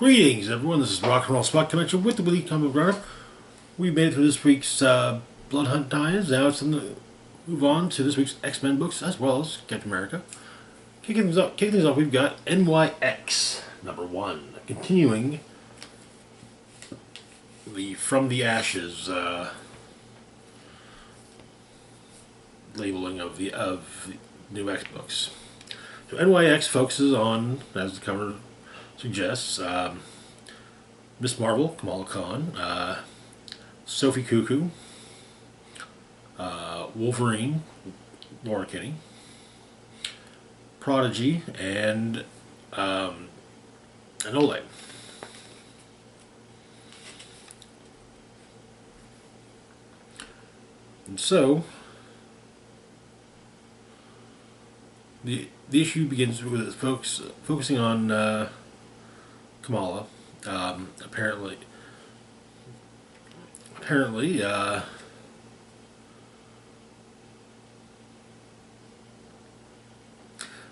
Greetings, everyone. This is Rock and Roll Spot Connection with the WWIII Comic Runner. We made it through this week's Blood Hunt tie-ins. Now it's time to move on to this week's X-Men books as well as Captain America. Kicking things off, we've got NYX #1, continuing the From the Ashes labeling of the new X books. So NYX focuses on, as the cover suggests, Miss Marvel, Kamala Khan, Sophie Cuckoo, Wolverine, Laura Kinney, Prodigy, and Ole. And so the issue begins with focusing on Kamala. Apparently,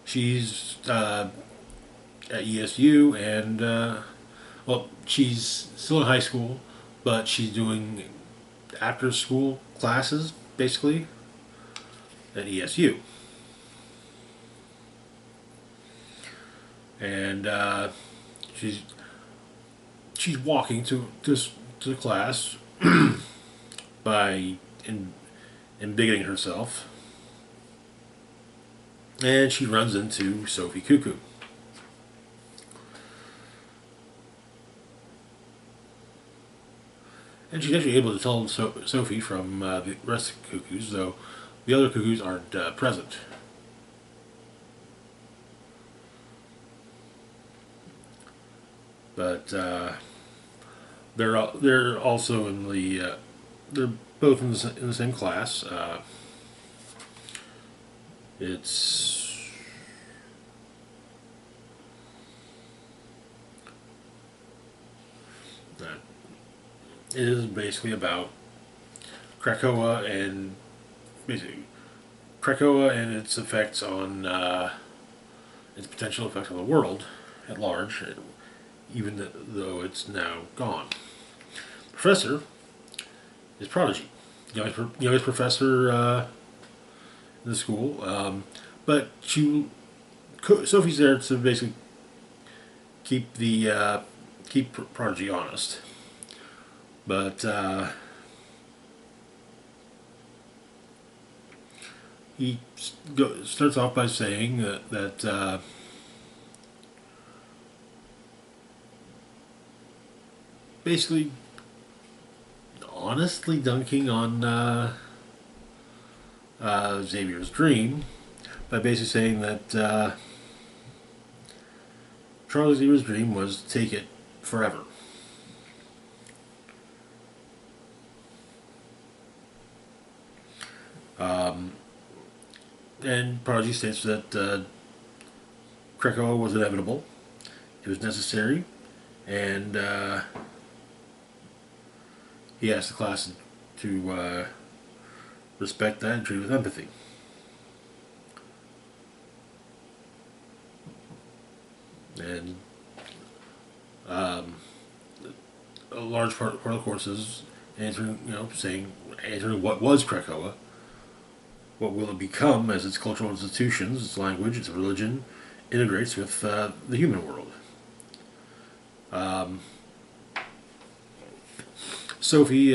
she's at ESU, and well, she's still in high school, but she's doing after-school classes, basically, at ESU. And she's walking to class by embiggening herself, and she runs into Sophie Cuckoo. And she's actually able to tell Sophie from the rest of the Cuckoos, though the other Cuckoos aren't present. But they're also in the they're both in the same class. It's it is basically about Krakoa and its effects on its potential effects on the world at large, even though it's now gone. Professor is Prodigy, youngest professor in the school, but Sophie's there to basically keep Prodigy honest. But he starts off by saying that basically honestly dunking on Xavier's dream by basically saying that Charles Xavier's dream was to take it forever. And Prodigy states that Krakoa was inevitable, it was necessary, and he asked the class to respect that and treat it with empathy. And a large part of the course is answering what was Krakoa, what will it become as its cultural institutions, its language, its religion integrates with the human world. Sophie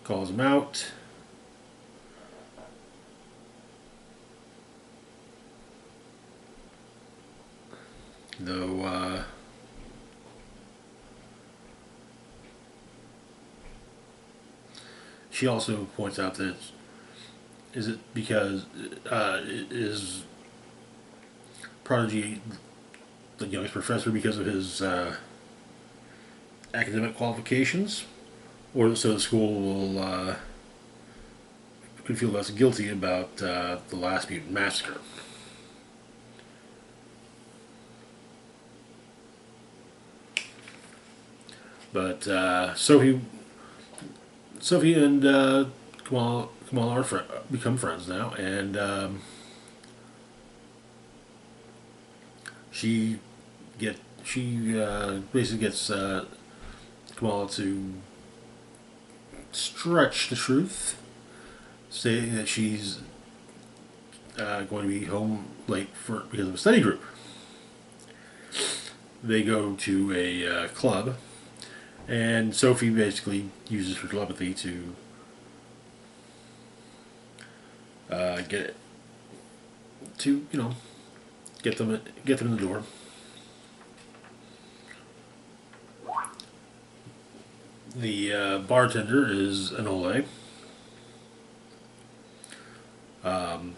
calls him out. Though she also points out that is Prodigy the youngest professor because of his academic qualifications, or so the school will could feel less guilty about the Last Mutant Massacre. But Sophie and Kamala are become friends now, and she basically gets Kamala to stretch the truth, saying that she's going to be home late because of a study group. They go to a club, and Sophie basically uses her telepathy to get get them in the door. The bartender is an Ole. An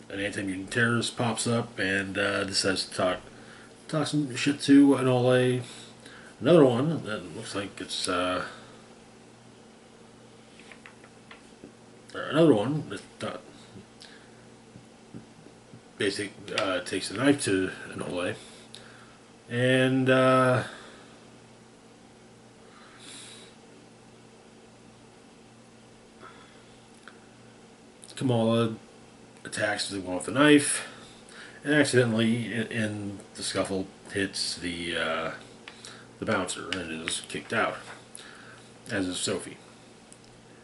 anti-mutant terrorist pops up and decides to talk some shit to an Ole. Another one that looks like it's another one that takes a knife to an Ole, and Kamala attacks the one with the knife, and accidentally, in the scuffle, hits the bouncer and is kicked out, as is Sophie.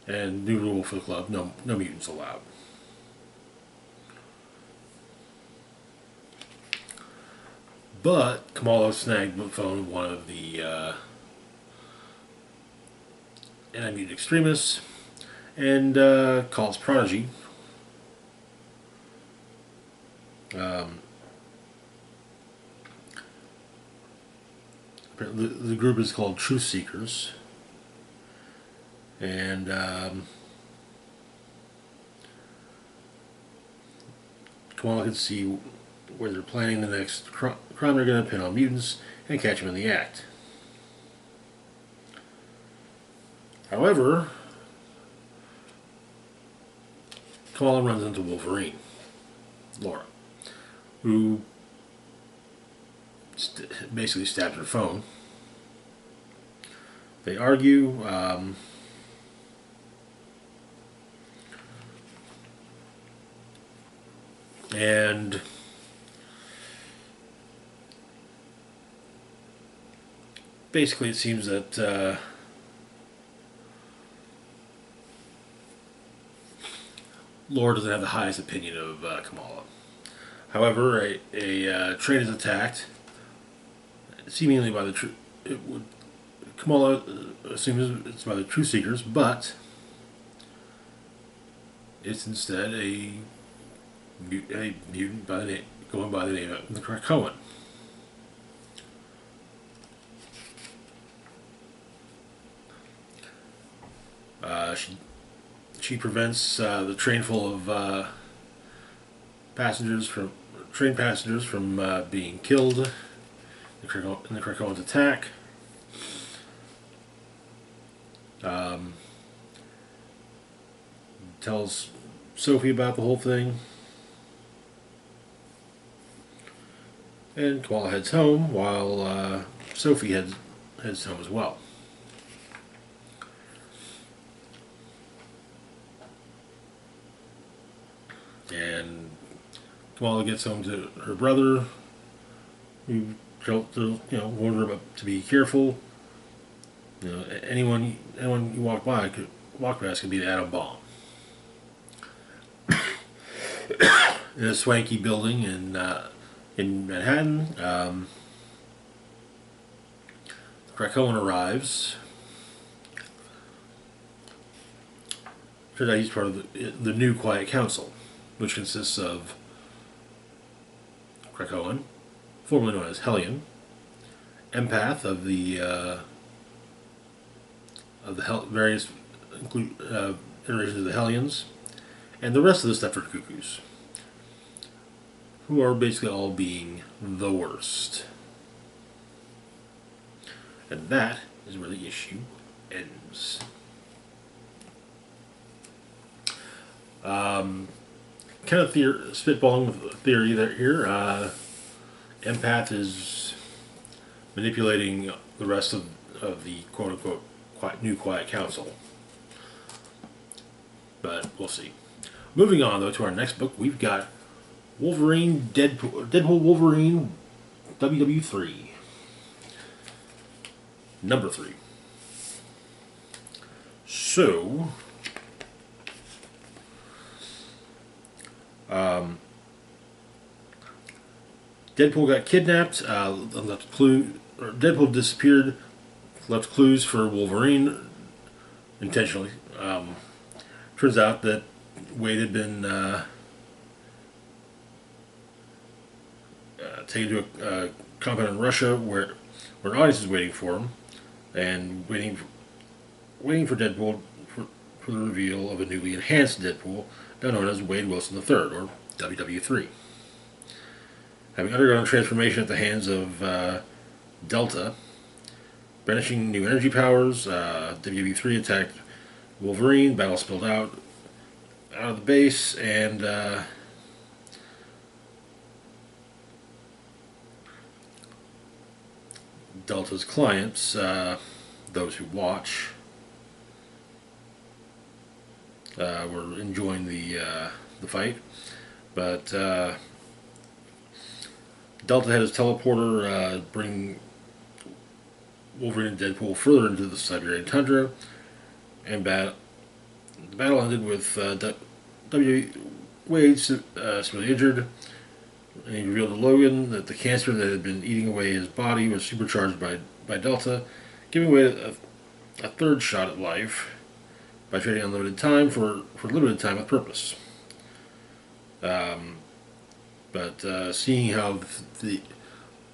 And new rule for the club: no mutants allowed. But Kamala snagged the phone of one of the anti-mutant extremists and calls Prodigy. The group is called Truth Seekers, and Kamala can see where they're planning the next crime they're going to pin on mutants and catch them in the act. However, Kamala runs into Wolverine, Laura, who basically stabs her phone. They argue. And basically it seems that Laura doesn't have the highest opinion of Kamala. However, a train is attacked, seemingly by the Kamala assumes it's by the Truth Seekers, but it's instead a mutant going by the name of the Krakoan. She prevents the train full of train passengers from being killed in the Krakoan's attack. Tells Sophie about the whole thing. And Kamala heads home while Sophie heads home as well. And Kamala gets home to her brother, who warned her to be careful. Anyone you walk past could be the atom bomb. In a swanky building in Manhattan, the Krakoan arrives. Turns out he's part of the new Quiet Council, which consists of Krakoan, formerly known as Hellion, Empath of the various iterations of the Hellions, and the rest of the Stepford Cuckoos, who are basically all being the worst. And that is where the issue ends. Kind of spitballing with theory here. Empath is manipulating the rest of the quote-unquote new Quiet Council. But we'll see. Moving on, though, to our next book, we've got Deadpool Wolverine WW3. Number 3. So, Deadpool got kidnapped, left Deadpool disappeared, left clues for Wolverine intentionally. Turns out that Wade had been taken to a compound in Russia where an audience is waiting for him, and waiting for Deadpool for the reveal of a newly enhanced Deadpool, now known as Wade Wilson III, or WW3. Having undergone a transformation at the hands of Delta, brandishing new energy powers, WW3 attacked Wolverine. Battle spilled out of the base, and Delta's clients, those who watch, were enjoying the fight, but Delta had his teleporter bring Wolverine and Deadpool further into the Siberian tundra, and the battle ended with Wade severely injured, and he revealed to Logan that the cancer that had been eating away his body was supercharged by Delta, giving Wade a third shot at life by trading unlimited time for limited time with purpose. But seeing how the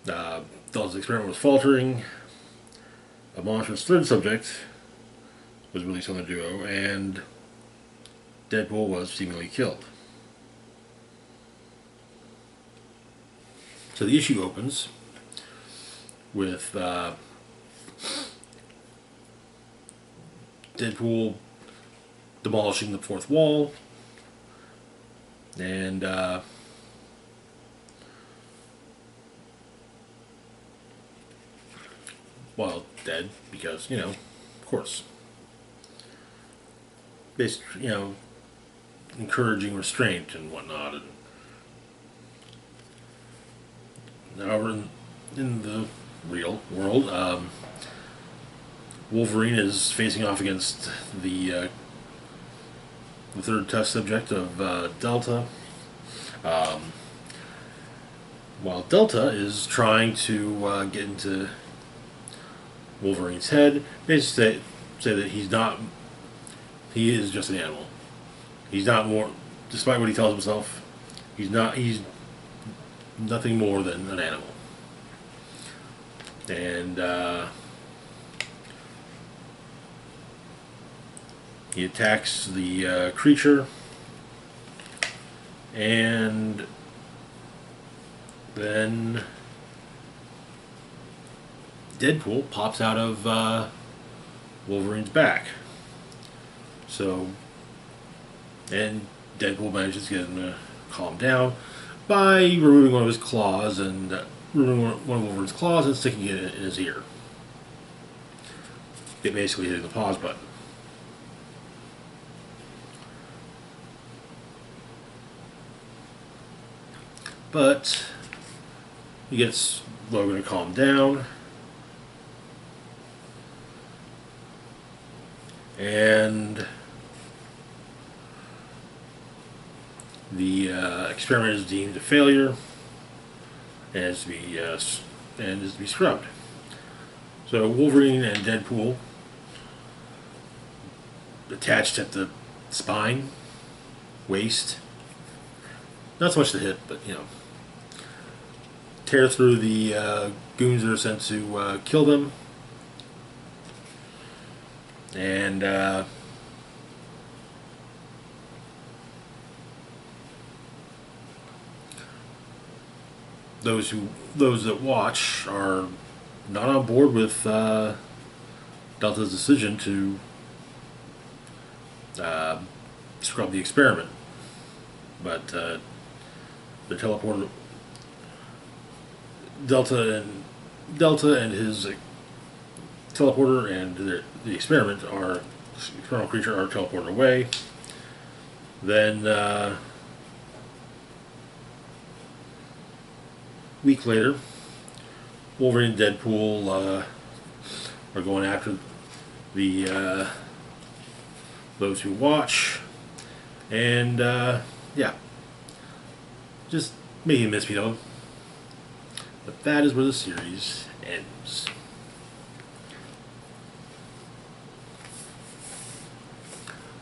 Delta's experiment was faltering, a monstrous third subject was released on the duo, and Deadpool was seemingly killed. So the issue opens with Deadpool demolishing the fourth wall, and well, dead, because, of course. Basically, encouraging restraint and whatnot. And however, in the real world, Wolverine is facing off against the third test subject of Delta, while Delta is trying to get into Wolverine's head, basically say that he is just an animal. He's not more, despite what he tells himself, he's nothing more than an animal. And he attacks the creature, and then Deadpool pops out of Wolverine's back. So, and Deadpool manages to get him to calm down by removing one of his claws and removing one of Wolverine's claws and sticking it in his ear. It basically hitting the pause button. But he gets Logan to calm down, and the experiment is deemed a failure and is to be scrubbed. So Wolverine and Deadpool, attached at the spine, waist, not so much the hip, but tear through the goons that are sent to kill them, and those that watch are not on board with Delta's decision to scrub the experiment, but the teleporter Delta and his teleporter and the experimental creature are teleported away. Then week later, Wolverine and Deadpool are going after the those who watch, and yeah, just making a misbeat of them. But that is where the series ends.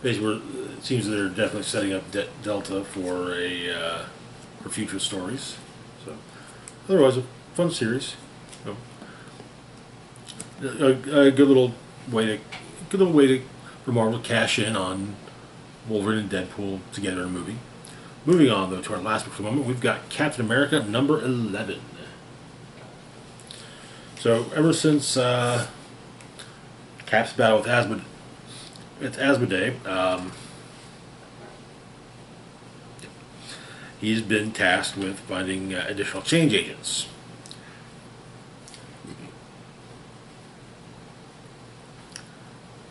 Basically, it seems that they're definitely setting up Delta for for future stories. So, otherwise, a fun series. You know, a good little way to for Marvel to cash in on Wolverine and Deadpool together in a movie. Moving on though to our last book for the moment, we've got Captain America number 11. So ever since Cap's battle with Asmodee, he's been tasked with finding additional change agents.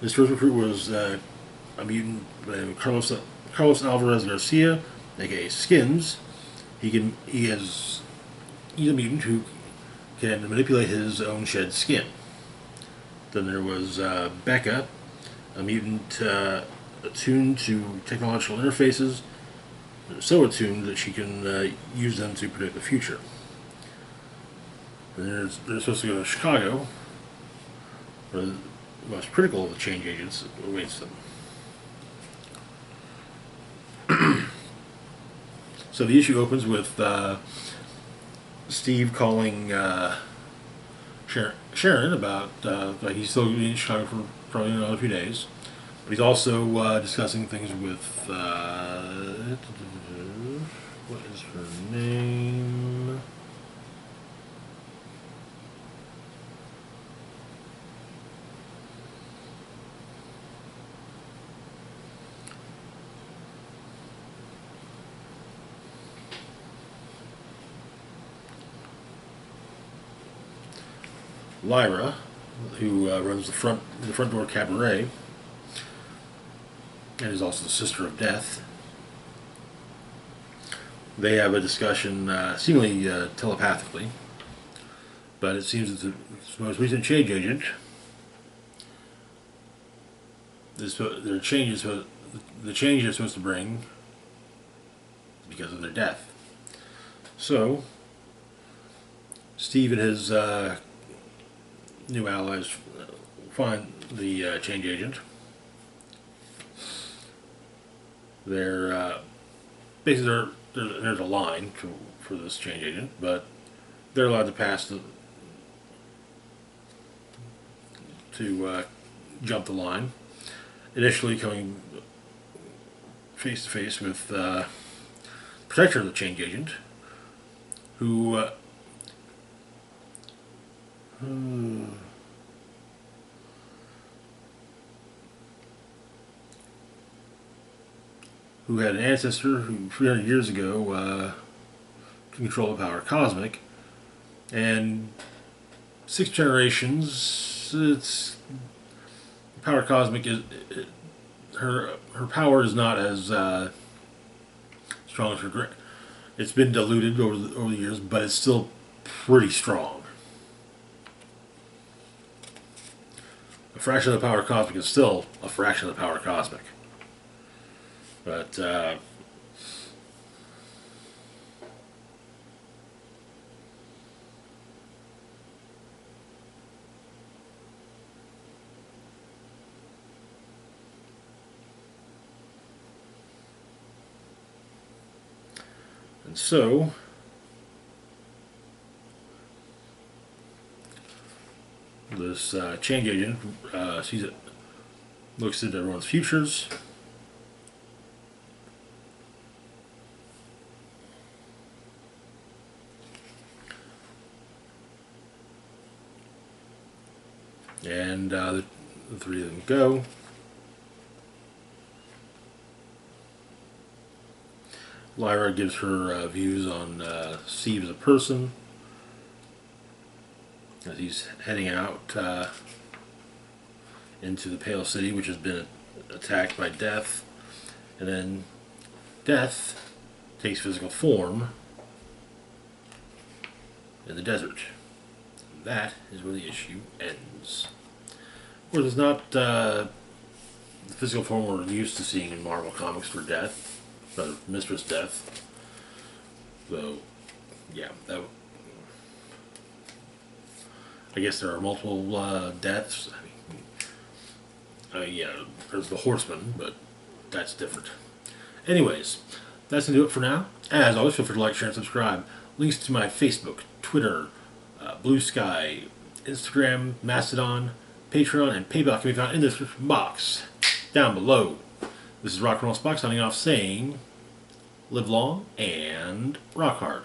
His first recruit was a mutant named Carlos Alvarez Garcia, aka Skins. He's a mutant who can manipulate his own shed skin. Then there was Becca, a mutant attuned to technological interfaces, so attuned that she can use them to predict the future. And they're supposed to go to Chicago, where the most critical of the change agents awaits them. So the issue opens with Steve calling Sharon about like he's still going to be in Chicago for probably another few days, but he's also discussing things with what is her name? Lyra, who runs the front door cabaret, and is also the sister of Death. They have a discussion, seemingly telepathically, but it seems that the most recent change agent, the change they're supposed to bring because of their death. So, Steve and his new allies find the change agent. They're basically there's a line for this change agent, but they're allowed to pass to jump the line. Initially, coming face to face with protector of the change agent, who had an ancestor who 300 years ago could control the power cosmic, and 6 generations. It's the power cosmic is her power is not as strong as her. It's been diluted over the years, but it's still pretty strong. A fraction of the power cosmic is still a fraction of the power cosmic. But and so this change agent sees it, looks into everyone's futures. And the 3 of them go. Lyra gives her views on Steve as a person as he's heading out into the Pale City, which has been attacked by Death. And then Death takes physical form in the desert. that is where the issue ends. Of course, it's not the physical form we're used to seeing in Marvel Comics for Death, rather Mistress Death. So, yeah, I guess there are multiple deaths. Yeah, there's the Horseman, but that's different. Anyways, that's going to do it for now. As always, feel free to like, share, and subscribe. Links to my Facebook, Twitter, Blue Sky, Instagram, Mastodon, Patreon, and PayPal can be found in the description box down below. This is Rock and Roll Spock signing off saying, live long and rock hard.